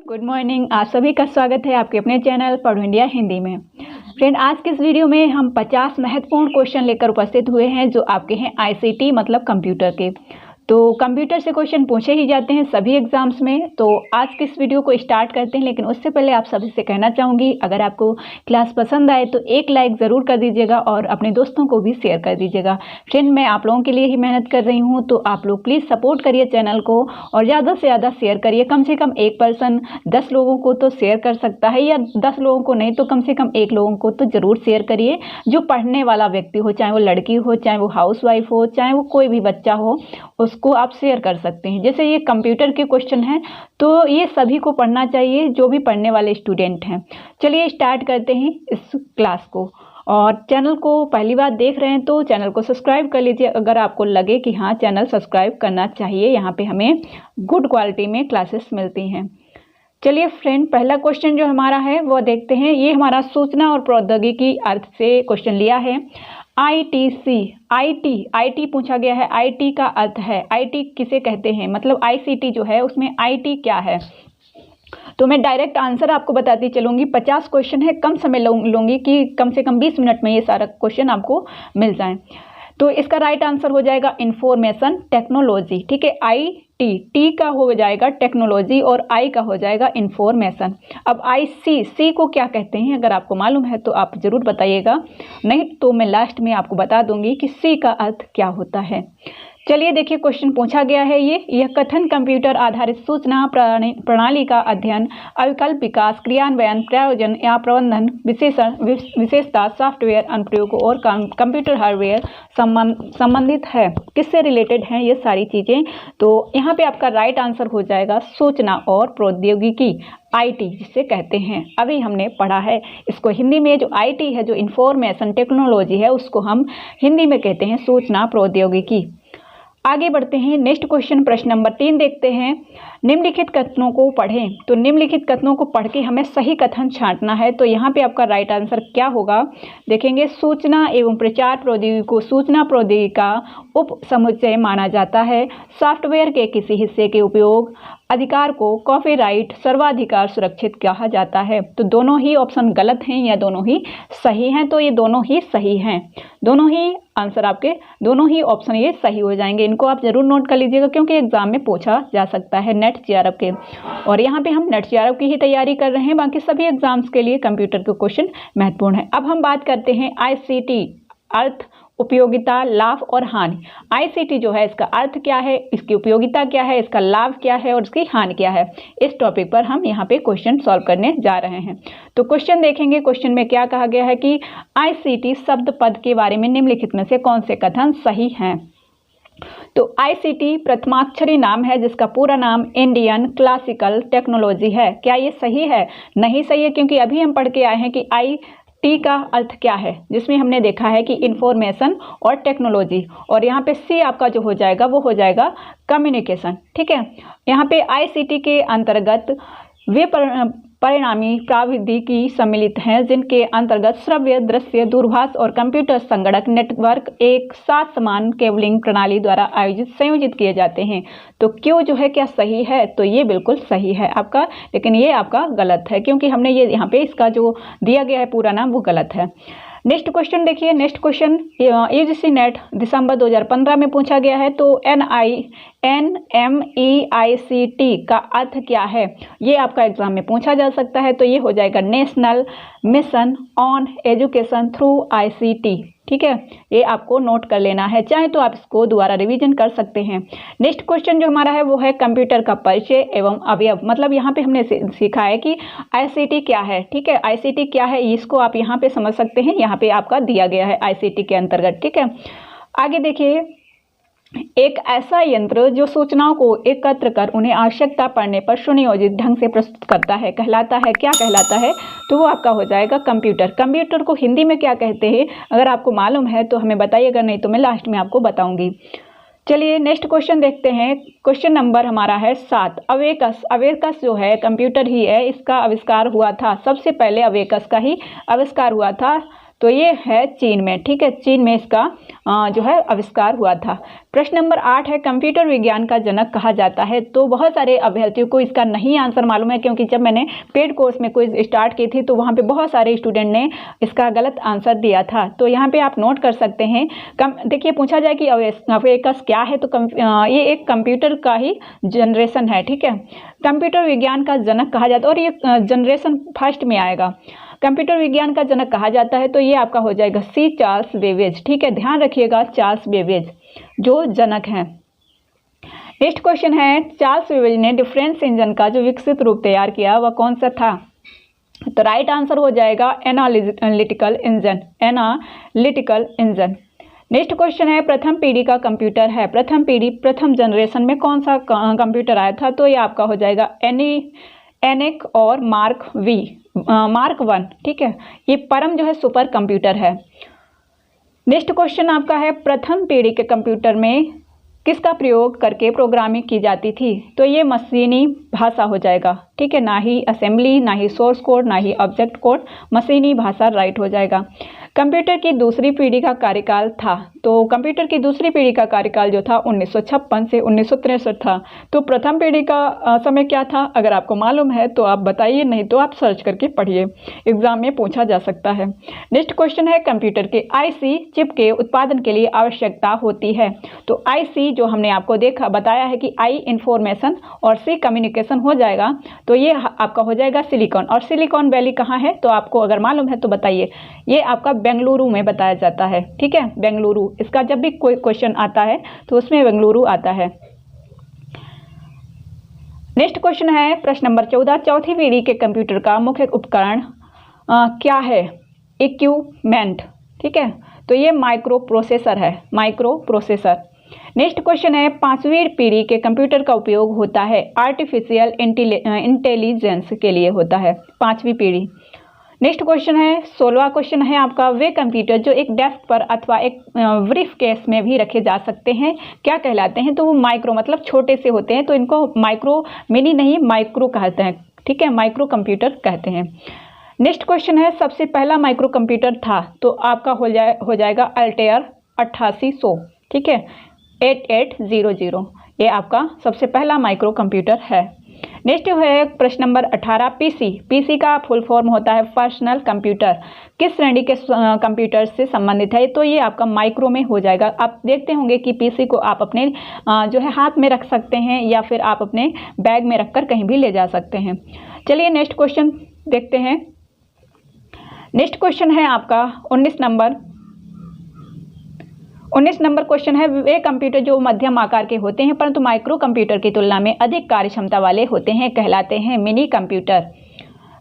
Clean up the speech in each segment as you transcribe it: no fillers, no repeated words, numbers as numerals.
Good morning, आप सभी का स्वागत है आपके अपने चैनल पढ़ो इंडिया हिंदी में। फ्रेंड, आज के इस वीडियो में हम 50 महत्वपूर्ण क्वेश्चन लेकर उपस्थित हुए हैं जो आपके हैं आईसीटी मतलब कंप्यूटर के। तो कंप्यूटर से क्वेश्चन पूछे ही जाते हैं सभी एग्जाम्स में। तो आज के इस वीडियो को स्टार्ट करते हैं, लेकिन उससे पहले आप सभी से कहना चाहूँगी, अगर आपको क्लास पसंद आए तो एक लाइक ज़रूर कर दीजिएगा और अपने दोस्तों को भी शेयर कर दीजिएगा। फ्रेंड, मैं आप लोगों के लिए ही मेहनत कर रही हूँ, तो आप लोग प्लीज़ सपोर्ट करिए चैनल को और ज़्यादा से ज़्यादा शेयर करिए। कम से कम एक पर्सन 10 लोगों को तो शेयर कर सकता है, या 10 लोगों को नहीं तो कम से कम 1 लोगों को तो ज़रूर शेयर करिए जो पढ़ने वाला व्यक्ति हो, चाहे वो लड़की हो, चाहे वो हाउसवाइफ हो, चाहे वो कोई भी बच्चा हो, उसको आप शेयर कर सकते हैं। जैसे ये कंप्यूटर के क्वेश्चन हैं तो ये सभी को पढ़ना चाहिए जो भी पढ़ने वाले स्टूडेंट हैं। चलिए स्टार्ट करते हैं इस क्लास को। और चैनल को पहली बार देख रहे हैं तो चैनल को सब्सक्राइब कर लीजिए अगर आपको लगे कि हाँ चैनल सब्सक्राइब करना चाहिए। यहाँ पे हमें गुड क्वालिटी में क्लासेस मिलती हैं। चलिए फ्रेंड, पहला क्वेश्चन जो हमारा है वो देखते हैं। ये हमारा सूचना और प्रौद्योगिकी अर्थ से क्वेश्चन लिया है। आईटीसी, आईटी पूछा गया है। आईटी का अर्थ है, आईटी किसे कहते हैं, मतलब आईसीटी जो है उसमें आईटी क्या है। तो मैं डायरेक्ट आंसर आपको बताती चलूँगी। 50 क्वेश्चन है, कम समय लूँगी कि कम से कम 20 मिनट में ये सारा क्वेश्चन आपको मिल जाए। तो इसका राइट आंसर हो जाएगा इंफॉर्मेशन टेक्नोलॉजी। ठीक है, टी का हो जाएगा टेक्नोलॉजी और आई का हो जाएगा इंफॉर्मेशन। अब सी को क्या कहते हैं, अगर आपको मालूम है तो आप ज़रूर बताइएगा, नहीं तो मैं लास्ट में आपको बता दूंगी कि सी का अर्थ क्या होता है। चलिए देखिए, क्वेश्चन पूछा गया है यह कथन कंप्यूटर आधारित सूचना प्रणाली का अध्ययन, अविकल्प विकास, क्रियान्वयन, प्रयोजन या प्रबंधन, विशेषता, सॉफ्टवेयर अनुप्रयोग और कंप्यूटर हार्डवेयर संबंधित है। किससे रिलेटेड हैं ये सारी चीज़ें। तो यहाँ पे आपका राइट आंसर हो जाएगा सूचना और प्रौद्योगिकी, आईटी जिसे कहते हैं। अभी हमने पढ़ा है इसको हिंदी में, जो आईटी है, जो इंफॉर्मेशन टेक्नोलॉजी है, उसको हम हिंदी में कहते हैं सूचना प्रौद्योगिकी। आगे बढ़ते हैं, नेक्स्ट क्वेश्चन प्रश्न नंबर 3 देखते हैं। निम्नलिखित कथनों को पढ़ें। तो निम्नलिखित कथनों को पढ़ के हमें सही कथन छांटना है। तो यहाँ पे आपका राइट आंसर क्या होगा देखेंगे। सूचना एवं प्रचार प्रौद्योगिकी को सूचना प्रौद्योगिकी का उप समुच्चय माना जाता है। सॉफ्टवेयर के किसी हिस्से के उपयोग अधिकार को कॉपीराइट सर्वाधिकार सुरक्षित कहा जाता है। तो दोनों ही ऑप्शन गलत हैं या दोनों ही सही हैं। तो ये दोनों ही सही हैं, दोनों ही आंसर आपके, दोनों ही ऑप्शन ये सही हो जाएंगे। इनको आप जरूर नोट कर लीजिएगा क्योंकि एग्जाम में पूछा जा सकता है नेट जेआरएफ के, और यहाँ पे हम नेट जेआरएफ की ही तैयारी कर रहे हैं। बाकी सभी एग्जाम्स के लिए कंप्यूटर के क्वेश्चन महत्वपूर्ण है। अब हम बात करते हैं आईसीटी, अर्थ, उपयोगिता, लाभ और हानि। आईसीटी जो है इसका अर्थ क्या है, इसकी उपयोगिता क्या है, इसका लाभ क्या है और इसकी हानि क्या है, इस टॉपिक पर हम यहाँ पे क्वेश्चन सॉल्व करने जा रहे हैं। तो क्वेश्चन देखेंगे, क्वेश्चन में क्या कहा गया है कि आईसीटी शब्द पद के बारे में निम्नलिखित में से कौन से कथन सही हैं। तो आईसीटी प्रथमाक्षरी नाम है जिसका पूरा नाम इंडियन क्लासिकल टेक्नोलॉजी है। क्या ये सही है? नहीं सही है, क्योंकि अभी हम पढ़ के आए हैं कि टी का अर्थ क्या है, जिसमें हमने देखा है कि इंफॉर्मेशन और टेक्नोलॉजी, और यहाँ पे सी आपका जो हो जाएगा वो हो जाएगा कम्युनिकेशन। ठीक है, यहाँ पे आईसीटी के अंतर्गत वे परिणामी प्राविधिकी सम्मिलित हैं जिनके अंतर्गत श्रव्य, दृश्य, दूरभाष और कंप्यूटर संगणक नेटवर्क एक साथ समान केबलिंग प्रणाली द्वारा संयोजित किए जाते हैं। तो क्यों जो है क्या सही है? तो ये बिल्कुल सही है आपका, लेकिन ये आपका गलत है क्योंकि हमने ये यहाँ पे इसका जो दिया गया है पूरा नाम वो गलत है। नेक्स्ट क्वेश्चन देखिए, नेक्स्ट क्वेश्चन यूजीसी नेट दिसंबर 2015 में पूछा गया है। तो NMEICT का अर्थ क्या है, ये आपका एग्जाम में पूछा जा सकता है। तो ये हो जाएगा national mission on education through ICT. ठीक है, ये आपको नोट कर लेना है, चाहे तो आप इसको दोबारा रिवीजन कर सकते हैं। नेक्स्ट क्वेश्चन जो हमारा है वो है कंप्यूटर का परिचय एवं अवयव। मतलब यहाँ पे हमने सीखा है कि आईसीटी क्या है। ठीक है, आईसीटी क्या है इसको आप यहाँ पे समझ सकते हैं, यहाँ पे आपका दिया गया है आईसीटी के अंतर्गत। ठीक है, आगे देखिए, एक ऐसा यंत्र जो सूचनाओं को एकत्र कर उन्हें आवश्यकता पड़ने पर सुनियोजित ढंग से प्रस्तुत करता है कहलाता है। क्या कहलाता है? तो वो आपका हो जाएगा कंप्यूटर। कंप्यूटर को हिंदी में क्या कहते हैं, अगर आपको मालूम है तो हमें बताइएगा, नहीं तो मैं लास्ट में आपको बताऊंगी। चलिए नेक्स्ट क्वेश्चन देखते हैं। क्वेश्चन नंबर हमारा है 7। अवेकस, अवेकस जो है कंप्यूटर ही है, इसका आविष्कार हुआ था, सबसे पहले अवेकस का ही आविष्कार हुआ था। तो ये है चीन में, ठीक है, चीन में इसका जो है आविष्कार हुआ था। प्रश्न नंबर 8 है, कंप्यूटर विज्ञान का जनक कहा जाता है। तो बहुत सारे अभ्यर्थियों को इसका नहीं आंसर मालूम है, क्योंकि जब मैंने पेड कोर्स में क्विज स्टार्ट की थी तो वहाँ पे बहुत सारे स्टूडेंट ने इसका गलत आंसर दिया था। तो यहाँ पे आप नोट कर सकते हैं। देखिए, पूछा जाए कि अवेकस क्या है, तो ये एक कंप्यूटर का ही जनरेशन है, ठीक है। कंप्यूटर विज्ञान का जनक कहा जाता है, और ये जनरेशन फर्स्ट में आएगा। कंप्यूटर विज्ञान का जनक कहा जाता है, तो ये आपका हो जाएगा सी चार्ल्स बेबेज, ठीक है, ध्यान रखिएगा, चार्ल्स बेबेज जो जनक हैं। नेक्स्ट क्वेश्चन है, चार्ल्स बेबेज ने डिफरेंस इंजन का जो विकसित रूप तैयार किया वह कौन सा था? तो राइट आंसर हो जाएगा analytical engine, analytical engine. Next question है, प्रथम पीढ़ी का कंप्यूटर है, प्रथम पीढ़ी प्रथम जनरेशन में कौन सा कंप्यूटर आया था? तो ये आपका हो जाएगा एनिक और मार्क 1, ठीक है। ये परम जो है सुपर कंप्यूटर है। नेक्स्ट क्वेश्चन आपका है, प्रथम पीढ़ी के कंप्यूटर में किसका प्रयोग करके प्रोग्रामिंग की जाती थी? तो ये मशीनी भाषा हो जाएगा, ठीक है, ना ही असेंबली, ना ही सोर्स कोड, ना ही ऑब्जेक्ट कोड, मशीनी भाषा राइट हो जाएगा। कंप्यूटर की दूसरी पीढ़ी का कार्यकाल था, तो कंप्यूटर की दूसरी पीढ़ी का कार्यकाल जो था 1956 से 1963 था। तो प्रथम पीढ़ी का समय क्या था? अगर आपको मालूम है तो आप बताइए, नहीं तो आप सर्च करके पढ़िए, एग्जाम में पूछा जा सकता है। नेक्स्ट क्वेश्चन है, कंप्यूटर के आईसी चिप के उत्पादन के लिए आवश्यकता होती है। तो आईसी जो हमने आपको बताया है कि आई इंफॉर्मेशन और सी कम्युनिकेशन हो जाएगा, तो ये आपका हो जाएगा सिलिकॉन। और सिलिकॉन वैली कहाँ है? तो आपको अगर मालूम है तो बताइए। ये आपका बेंगलुरु में बताया जाता है, ठीक है, बेंगलुरु। इसका जब भी कोई क्वेश्चन आता है तो उसमें बेंगलुरु आता है। नेक्स्ट क्वेश्चन है, प्रश्न नंबर 14, चौथी पीढ़ी के कंप्यूटर का मुख्य उपकरण क्या है? इक्विपमेंट, ठीक है, तो ये माइक्रो प्रोसेसर है, माइक्रो प्रोसेसर। नेक्स्ट क्वेश्चन है, पांचवी पीढ़ी के कंप्यूटर का उपयोग होता है आर्टिफिशियल इंटेलिजेंस के लिए होता है, पांचवी पीढ़ी। नेक्स्ट क्वेश्चन है, 16वां क्वेश्चन है आपका, वे कंप्यूटर जो एक डेस्क पर अथवा एक ब्रीफ केस में भी रखे जा सकते हैं क्या कहलाते हैं? तो वो माइक्रो मतलब छोटे से होते हैं, तो इनको माइक्रो, मिनी नहीं, माइक्रो कहते हैं, ठीक है, माइक्रो कंप्यूटर कहते हैं। नेक्स्ट क्वेश्चन है, सबसे पहला माइक्रो कंप्यूटर था, तो आपका हो जाएगा अल्टेयर 8800, ठीक है, 8800, ये आपका सबसे पहला माइक्रो कंप्यूटर है। नेक्स्ट है प्रश्न नंबर 18, पीसी का फुल फॉर्म होता है पर्सनल कंप्यूटर, किस श्रेणी के कंप्यूटर से संबंधित है? तो ये आपका माइक्रो में हो जाएगा। आप देखते होंगे कि पीसी को आप अपने जो है हाथ में रख सकते हैं, या फिर आप अपने बैग में रखकर कहीं भी ले जा सकते हैं। चलिए नेक्स्ट क्वेश्चन देखते हैं। नेक्स्ट क्वेश्चन है आपका 19 नंबर क्वेश्चन है, वे कंप्यूटर जो मध्यम आकार के होते हैं परंतु माइक्रो कंप्यूटर की तुलना में अधिक कार्यक्षमता वाले होते हैं कहलाते हैं मिनी कंप्यूटर।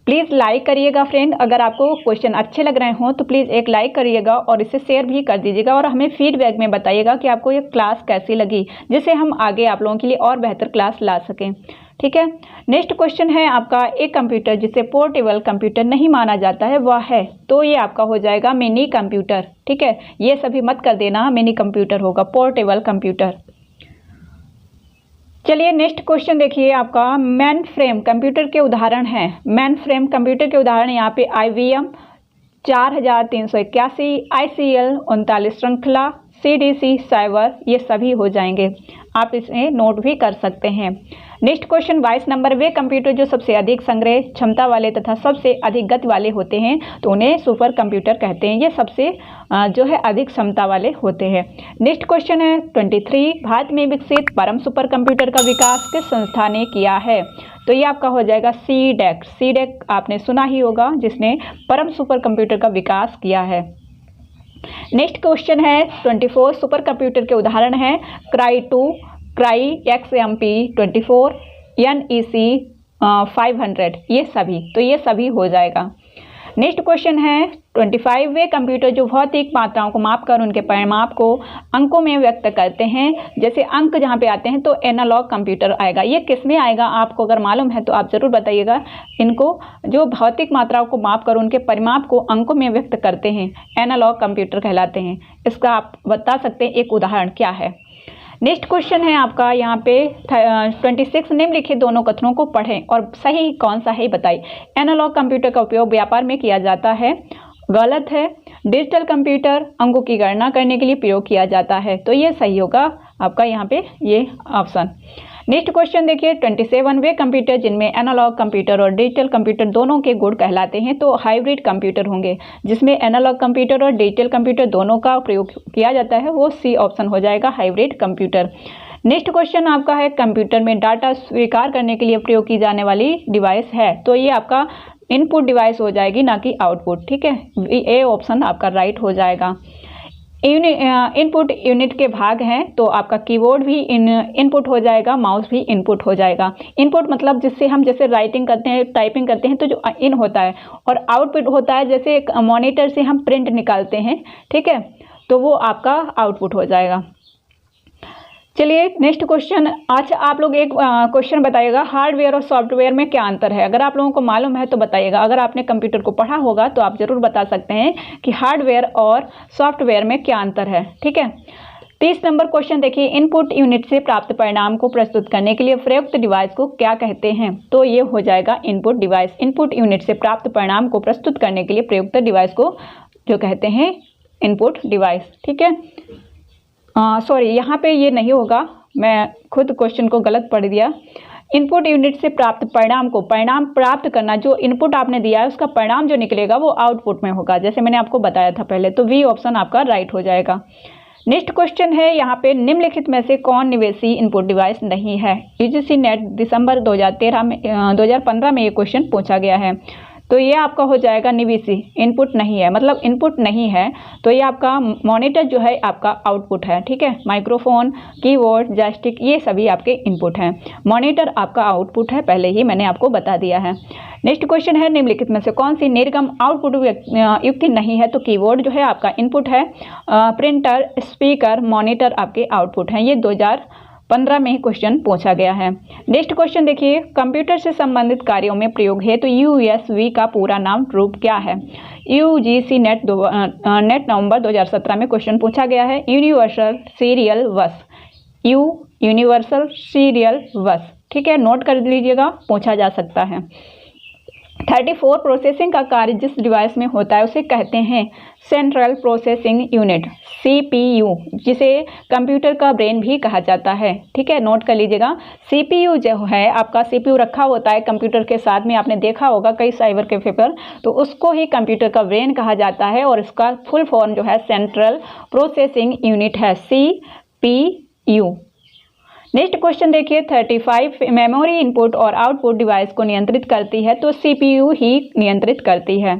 प्लीज़ लाइक करिएगा फ्रेंड, अगर आपको क्वेश्चन अच्छे लग रहे हों तो प्लीज़ एक लाइक करिएगा और इसे शेयर भी कर दीजिएगा, और हमें फीडबैक में बताइएगा कि आपको ये क्लास कैसी लगी, जिससे हम आगे आप लोगों के लिए और बेहतर क्लास ला सकें, ठीक है। नेक्स्ट क्वेश्चन है आपका, एक कंप्यूटर जिसे पोर्टेबल कंप्यूटर नहीं माना जाता है वह है? तो ये आपका हो जाएगा मिनी कंप्यूटर, ठीक है, ये सभी मत कर देना, मिनी कंप्यूटर होगा, पोर्टेबल कंप्यूटर। चलिए नेक्स्ट क्वेश्चन देखिए आपका, मेन फ्रेम कंप्यूटर के उदाहरण हैं। मेन फ्रेम कंप्यूटर के उदाहरण यहाँ पे IBM 4381, ICL 39 श्रृंखला, CDC साइबर, ये सभी हो जाएंगे, आप इसे नोट भी कर सकते हैं। नेक्स्ट क्वेश्चन 22 नंबर, वे कंप्यूटर जो सबसे अधिक संग्रह क्षमता वाले तथा सबसे अधिक गति वाले होते हैं तो उन्हें सुपर कंप्यूटर कहते हैं, ये सबसे जो है अधिक क्षमता वाले होते हैं। नेक्स्ट क्वेश्चन है 23, भारत में विकसित परम सुपर कंप्यूटर का विकास किस संस्था ने किया है? तो ये आपका हो जाएगा सीडेक आपने सुना ही होगा, जिसने परम सुपर कंप्यूटर का विकास किया है। नेक्स्ट क्वेश्चन है 24, सुपर कंप्यूटर के उदाहरण हैं क्राई XMP 24, NEC 500, ये सभी, तो ये सभी हो जाएगा। नेक्स्ट क्वेश्चन है 25, वे कंप्यूटर जो भौतिक मात्राओं को मापकर उनके परिमाप को अंकों में व्यक्त करते हैं, जैसे अंक जहाँ पे आते हैं तो एनालॉग कंप्यूटर आएगा, ये किस में आएगा? आपको अगर मालूम है तो आप ज़रूर बताइएगा। इनको जो भौतिक मात्राओं को मापकर उनके परिमाप को अंकों में व्यक्त करते हैं एनालॉग कंप्यूटर कहलाते हैं। इसका आप बता सकते हैं एक उदाहरण क्या है? नेक्स्ट क्वेश्चन है आपका यहाँ पे 26, निम्नलिखित दोनों कथनों को पढ़ें और सही कौन सा है बताइए। एनालॉग कंप्यूटर का उपयोग व्यापार में किया जाता है, गलत है। डिजिटल कंप्यूटर अंकों की गणना करने के लिए प्रयोग किया जाता है, तो ये सही होगा आपका यहाँ पे ये ऑप्शन। नेक्स्ट क्वेश्चन देखिए 27, वे कंप्यूटर जिनमें एनालॉग कंप्यूटर और डिजिटल कंप्यूटर दोनों के गुण कहलाते हैं तो हाइब्रिड कंप्यूटर होंगे। जिसमें एनालॉग कंप्यूटर और डिजिटल कंप्यूटर दोनों का प्रयोग किया जाता है वो सी ऑप्शन हो जाएगा, हाइब्रिड कंप्यूटर। नेक्स्ट क्वेश्चन आपका है कंप्यूटर में डाटा स्वीकार करने के लिए प्रयोग की जाने वाली डिवाइस है, तो ये आपका इनपुट डिवाइस हो जाएगी, ना कि आउटपुट। ठीक है, ए ऑप्शन आपका राइट हो जाएगा। इनपुट यूनिट के भाग हैं, तो आपका कीबोर्ड भी इनपुट हो जाएगा, माउस भी इनपुट हो जाएगा। इनपुट मतलब जिससे हम जैसे राइटिंग करते हैं, टाइपिंग करते हैं, तो जो इन होता है, और आउटपुट होता है जैसे एक मॉनिटर से हम प्रिंट निकालते हैं। ठीक है, तो वो आपका आउटपुट हो जाएगा। चलिए नेक्स्ट क्वेश्चन। अच्छा, आप लोग एक क्वेश्चन बताइएगा, हार्डवेयर और सॉफ्टवेयर में क्या अंतर है? अगर आप लोगों को मालूम है तो बताइएगा। अगर आपने कंप्यूटर को पढ़ा होगा तो आप जरूर बता सकते हैं कि हार्डवेयर और सॉफ्टवेयर में क्या अंतर है। ठीक है, 30 नंबर क्वेश्चन देखिए, इनपुट यूनिट से प्राप्त परिणाम को प्रस्तुत करने के लिए प्रयुक्त डिवाइस को क्या कहते हैं? तो ये हो जाएगा इनपुट डिवाइस। इनपुट यूनिट से प्राप्त परिणाम को प्रस्तुत करने के लिए प्रयुक्त डिवाइस को जो कहते हैं इनपुट डिवाइस। ठीक है, सॉरी यहाँ पे ये नहीं होगा, मैं खुद क्वेश्चन को गलत पढ़ दिया। इनपुट यूनिट से प्राप्त परिणाम को, परिणाम प्राप्त करना, जो इनपुट आपने दिया है उसका परिणाम जो निकलेगा वो आउटपुट में होगा, जैसे मैंने आपको बताया था पहले, तो वी ऑप्शन आपका राइट हो जाएगा। नेक्स्ट क्वेश्चन है यहाँ पे, निम्नलिखित में से कौन निवेशी इनपुट डिवाइस नहीं है? यूजीसी नेट दिसंबर 2015 में ये क्वेश्चन पूछा गया है, तो ये आपका हो जाएगा निवेशी, इनपुट नहीं है, मतलब इनपुट नहीं है, तो ये आपका मॉनिटर जो है आपका आउटपुट है। ठीक है, माइक्रोफोन, कीबोर्ड, जॉयस्टिक ये सभी आपके इनपुट हैं, मॉनिटर आपका आउटपुट है, पहले ही मैंने आपको बता दिया है। नेक्स्ट क्वेश्चन है, निम्नलिखित में से कौन सी निर्गम आउटपुट युक्ति नहीं है? तो कीबोर्ड जो है आपका इनपुट है, प्रिंटर, स्पीकर, मॉनिटर आपके आउटपुट हैं। ये 2015 में क्वेश्चन पूछा गया है। नेक्स्ट क्वेश्चन देखिए, कंप्यूटर से संबंधित कार्यों में प्रयोग हेतु यूएसवी का पूरा नाम रूप क्या है? यूजीसी नेट नवंबर 2017 में क्वेश्चन पूछा गया है, यूनिवर्सल सीरियल बस, यूनिवर्सल सीरियल बस। ठीक है, नोट कर लीजिएगा, पूछा जा सकता है। 34 प्रोसेसिंग का कार्य जिस डिवाइस में होता है उसे कहते हैं सेंट्रल प्रोसेसिंग यूनिट, सीपीयू, जिसे कंप्यूटर का ब्रेन भी कहा जाता है। ठीक है, नोट कर लीजिएगा। सीपीयू जो है आपका, सीपीयू रखा होता है कंप्यूटर के साथ में, आपने देखा होगा कई साइबर कैफे पर, तो उसको ही कंप्यूटर का ब्रेन कहा जाता है, और इसका फुल फॉर्म जो है सेंट्रल प्रोसेसिंग यूनिट है, सीपीयू। नेक्स्ट क्वेश्चन देखिए 35, मेमोरी इनपुट और आउटपुट डिवाइस को नियंत्रित करती है, तो सीपीयू ही नियंत्रित करती है।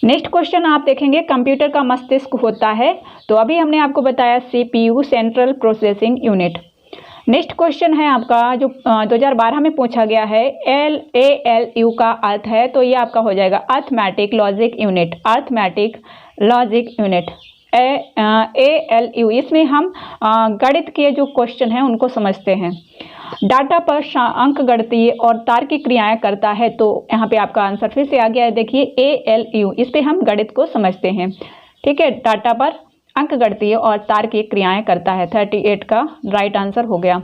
नेक्स्ट क्वेश्चन आप देखेंगे, कंप्यूटर का मस्तिष्क होता है, तो अभी हमने आपको बताया CPU, central processing unit. Next question है आपका जो 2012 में पूछा गया है, ALU का अर्थ है, तो ये आपका हो जाएगा arithmetic logic unit, arithmetic logic unit, ALU। इसमें हम गणित के जो क्वेश्चन हैं उनको समझते हैं। डाटा पर अंक गणितीय और तार्किक क्रियाएं करता है, तो यहाँ पे आपका आंसर फिर से आ गया है, देखिए ALU, इस पे हम गणित को समझते हैं। ठीक है, डाटा पर अंक गणितीय और तार्किक क्रियाएं करता है, 38 का राइट आंसर हो गया।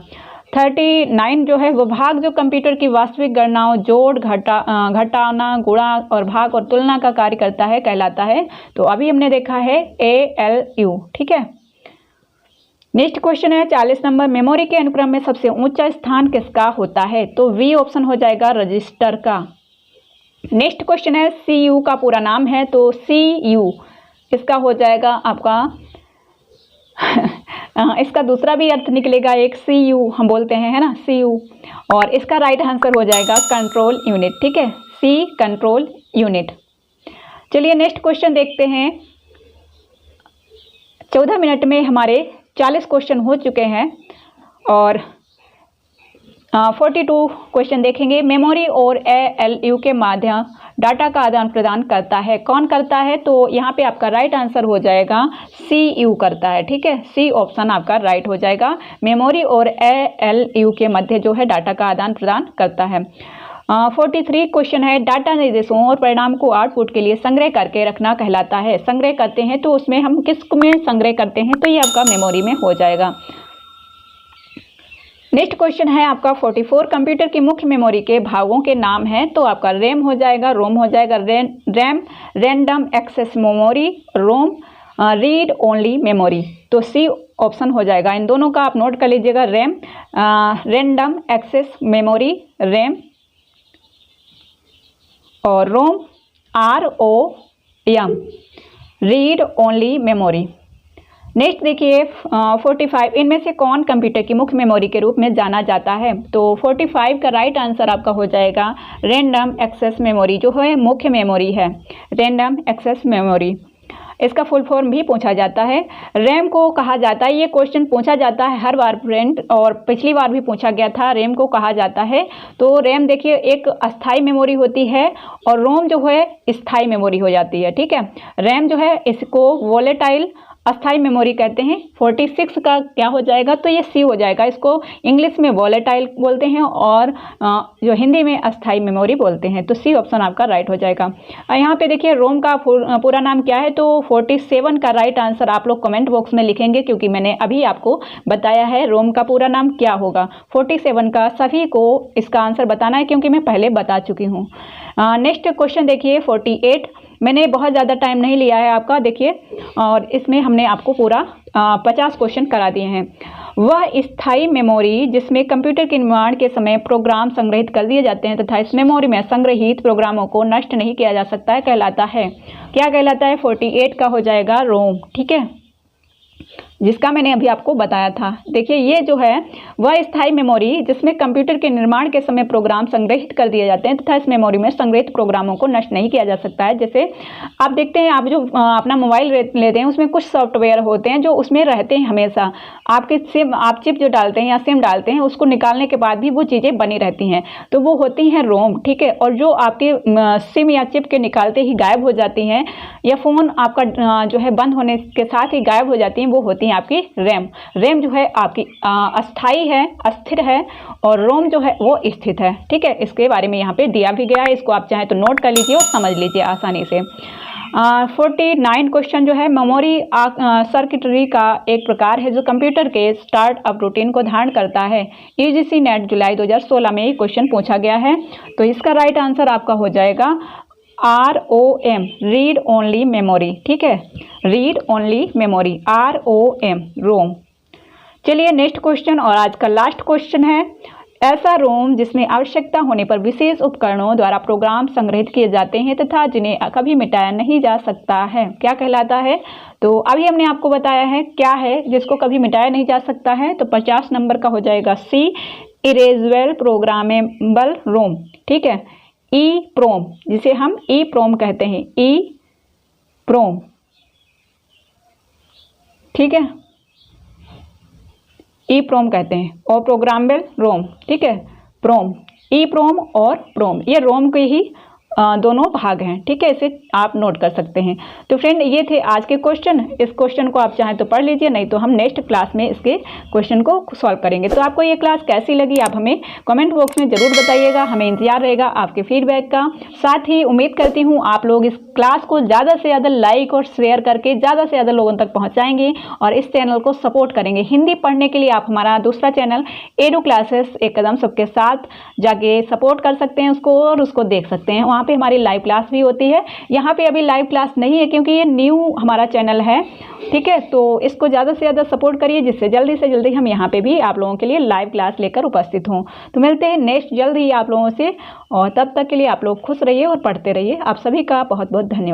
39 जो है वो भाग, जो कंप्यूटर की वास्तविक गणनाओं, जोड़, घटाना, गुणा और भाग और तुलना का कार्य करता है, कहलाता है, तो अभी हमने देखा है ALU। ठीक है, नेक्स्ट क्वेश्चन है 40 नंबर, मेमोरी के अनुक्रम में सबसे ऊंचा स्थान किसका होता है? तो वी ऑप्शन हो जाएगा रजिस्टर का। नेक्स्ट क्वेश्चन है, CU का पूरा नाम है, तो CU इसका हो जाएगा आपका इसका दूसरा भी अर्थ निकलेगा, एक CU हम बोलते हैं, है ना, CU, और इसका राइट आंसर हो जाएगा कंट्रोल यूनिट। ठीक है, C कंट्रोल यूनिट। चलिए नेक्स्ट क्वेश्चन देखते हैं। 14 मिनट में हमारे 40 क्वेश्चन हो चुके हैं, और 42 क्वेश्चन देखेंगे। मेमोरी और ALU के माध्यम डाटा का आदान प्रदान करता है, कौन करता है? तो यहाँ पे आपका राइट आंसर हो जाएगा CU करता है। ठीक है, C ऑप्शन आपका राइट हो जाएगा, मेमोरी और ALU के मध्य जो है डाटा का आदान प्रदान करता है। 43 क्वेश्चन है, डाटा निर्देशों और परिणाम को आउटपुट के लिए संग्रह करके रखना कहलाता है। संग्रह करते हैं तो उसमें हम किस में संग्रह करते हैं? तो ये आपका मेमोरी में हो जाएगा। नेक्स्ट क्वेश्चन है आपका 44 कंप्यूटर की मुख्य मेमोरी के भागों के नाम हैं। तो आपका रैम हो जाएगा, रोम हो जाएगा, रैम रैंडम एक्सेस मेमोरी, रोम रीड ओनली मेमोरी। तो सी ऑप्शन हो जाएगा। इन दोनों का आप नोट कर लीजिएगा, RAM random access memory RAM, और ROM ROM read only memory. Next देखिए 45, इनमें से कौन कंप्यूटर की मुख्य मेमोरी के रूप में जाना जाता है। तो 45 का राइट आंसर आपका हो जाएगा रैंडम एक्सेस मेमोरी, जो है मुख्य मेमोरी है, रैंडम एक्सेस मेमोरी। इसका फुल फॉर्म भी पूछा जाता है। रैम को कहा जाता है, ये क्वेश्चन पूछा जाता है हर बार फ्रेंड, और पिछली बार भी पूछा गया था। रैम को कहा जाता है, तो रैम देखिए एक अस्थाई मेमोरी होती है और रोम जो है स्थाई मेमोरी हो जाती है। ठीक है, रैम जो है इसको वोलेटाइल अस्थाई मेमोरी कहते हैं। 46 का क्या हो जाएगा, तो ये सी हो जाएगा। इसको इंग्लिश में वोलेटाइल बोलते हैं और जो हिंदी में अस्थाई मेमोरी बोलते हैं। तो सी ऑप्शन आपका राइट हो जाएगा। यहाँ पे देखिए रोम का पूरा नाम क्या है, तो 47 का राइट आंसर आप लोग कमेंट बॉक्स में लिखेंगे, क्योंकि मैंने अभी आपको बताया है रोम का पूरा नाम क्या होगा। 47 का सभी को इसका आंसर बताना है, क्योंकि मैं पहले बता चुकी हूँ। नेक्स्ट क्वेश्चन देखिए 48, मैंने बहुत ज़्यादा टाइम नहीं लिया है आपका, देखिए, और इसमें हमने आपको पूरा 50 क्वेश्चन करा दिए हैं। वह स्थायी मेमोरी जिसमें कंप्यूटर के निर्माण के समय प्रोग्राम संग्रहित कर दिए जाते हैं तथा इस मेमोरी में संग्रहित प्रोग्रामों को नष्ट नहीं किया जा सकता है, कहलाता है, क्या कहलाता है। 48 का हो जाएगा रोम। ठीक है, जिसका मैंने अभी आपको बताया था। देखिए ये जो है वह स्थायी मेमोरी जिसमें कंप्यूटर के निर्माण के समय प्रोग्राम संग्रहित कर दिए जाते हैं तथा इस मेमोरी में संग्रहित प्रोग्रामों को नष्ट नहीं किया जा सकता है। जैसे आप देखते हैं, आप जो अपना मोबाइल लेते हैं उसमें कुछ सॉफ्टवेयर होते हैं जो उसमें रहते हैं हमेशा। आपके सिम, आप चिप जो डालते हैं या सिम डालते हैं, उसको निकालने के बाद भी वो चीज़ें बनी रहती हैं, तो वो होती हैं रोम। ठीक है, और जो आपके सिम या चिप के निकालते ही गायब हो जाती हैं, या फ़ोन आपका जो है बंद होने के साथ ही गायब हो जाती हैं, वो होती हैं आपकी रैम। रैम जो है आपकी अस्थाई है, अस्थिर है, और रोम जो है वो स्थित है। ठीक है, इसके बारे में यहाँ पे दिया भी गया है, इसको आप चाहें तो नोट कर लीजिए और समझ लीजिए आसानी से। 49 क्वेश्चन जो है, मेमोरी सर्किटरी का एक प्रकार है जो कंप्यूटर के स्टार्टअप रूटीन को धारण करता है। UGC नेट जुलाई 2016 में ये क्वेश्चन पूछा गया है। तो इसका राइट आंसर आपका हो जाएगा ROM रीड ओनली मेमोरी। ठीक है, रीड ओनली मेमोरी, ROM रोम। चलिए नेक्स्ट क्वेश्चन, और आज का लास्ट क्वेश्चन है, ऐसा रोम जिसमें आवश्यकता होने पर विशेष उपकरणों द्वारा प्रोग्राम संग्रहित किए जाते हैं तथा जिन्हें कभी मिटाया नहीं जा सकता है, क्या कहलाता है। तो अभी हमने आपको बताया है क्या है जिसको कभी मिटाया नहीं जा सकता है। तो 50 नंबर का हो जाएगा सी, इरेजेबल प्रोग्रामेबल रोम। ठीक है, EEPROM, जिसे हम EEPROM कहते हैं, EEPROM। ठीक है, EEPROM कहते हैं, और प्रोग्रामेबल रोम। ठीक है, प्रोम, EEPROM और प्रोम, ये रोम के ही दोनों भाग हैं। ठीक है, इसे आप नोट कर सकते हैं। तो फ्रेंड ये थे आज के क्वेश्चन। इस क्वेश्चन को आप चाहें तो पढ़ लीजिए, नहीं तो हम नेक्स्ट क्लास में इसके क्वेश्चन को सॉल्व करेंगे। तो आपको ये क्लास कैसी लगी आप हमें कमेंट बॉक्स में ज़रूर बताइएगा, हमें इंतजार रहेगा आपके फीडबैक का। साथ ही उम्मीद करती हूँ आप लोग इस क्लास को ज़्यादा से ज़्यादा लाइक और शेयर करके ज़्यादा से ज़्यादा लोगों तक पहुँचाएंगे और इस चैनल को सपोर्ट करेंगे। हिंदी पढ़ने के लिए आप हमारा दूसरा चैनल एडू क्लासेस एक कदम सबके साथ जाके सपोर्ट कर सकते हैं उसको, और उसको देख सकते हैं। वहाँ पे हमारी लाइव क्लास भी होती है। यहाँ पे अभी लाइव क्लास नहीं है क्योंकि ये न्यू हमारा चैनल है। ठीक है, तो इसको ज़्यादा से ज़्यादा सपोर्ट करिए, जिससे जल्दी से जल्दी हम यहाँ पे भी आप लोगों के लिए लाइव क्लास लेकर उपस्थित हों। तो मिलते हैं नेक्स्ट जल्द ही आप लोगों से, और तब तक के लिए आप लोग खुश रहिए और पढ़ते रहिए। आप सभी का बहुत बहुत धन्यवाद।